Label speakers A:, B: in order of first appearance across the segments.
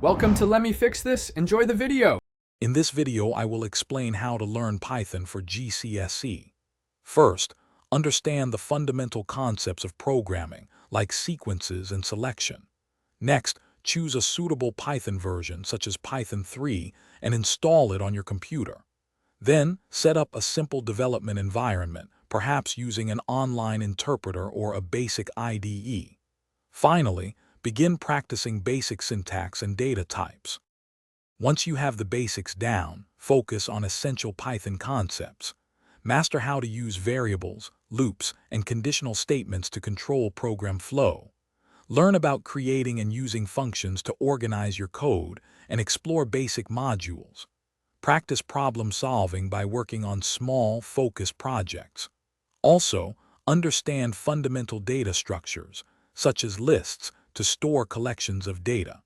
A: Welcome to Let Me Fix This. Enjoy the video.
B: In this video, I will explain how to learn Python for GCSE. First, understand the fundamental concepts of programming, like sequences and selection. Next, choose a suitable Python version, such as Python 3, and install it on your computer. Then, set up a simple development environment, perhaps using an online interpreter or a basic IDE. Finally, begin practicing basic syntax and data types. Once you have the basics down, focus on essential Python concepts. Master how to use variables, loops, and conditional statements to control program flow. Learn about creating and using functions to organize your code and explore basic modules. Practice problem solving by working on small, focused projects. Also, understand fundamental data structures, such as lists, to store collections of data.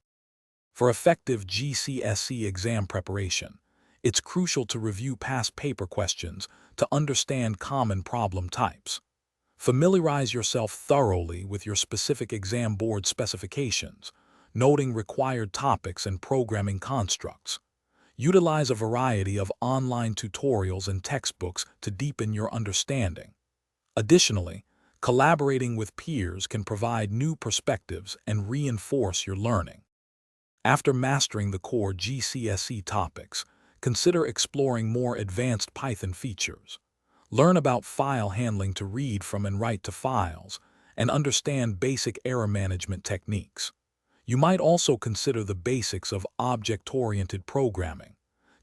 B: For effective GCSE exam preparation, it's crucial to review past paper questions to understand common problem types. Familiarize yourself thoroughly with your specific exam board specifications, noting required topics and programming constructs. Utilize a variety of online tutorials and textbooks to deepen your understanding. Additionally, collaborating with peers can provide new perspectives and reinforce your learning. After mastering the core GCSE topics, consider exploring more advanced Python features. Learn about file handling to read from and write to files, and understand basic error management techniques. You might also consider the basics of object-oriented programming.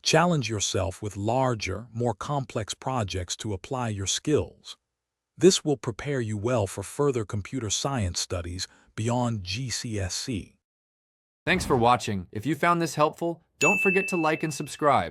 B: Challenge yourself with larger, more complex projects to apply your skills. This will prepare you well for further computer science studies beyond GCSE.
A: Thanks for watching. If you found this helpful, don't forget to like and subscribe.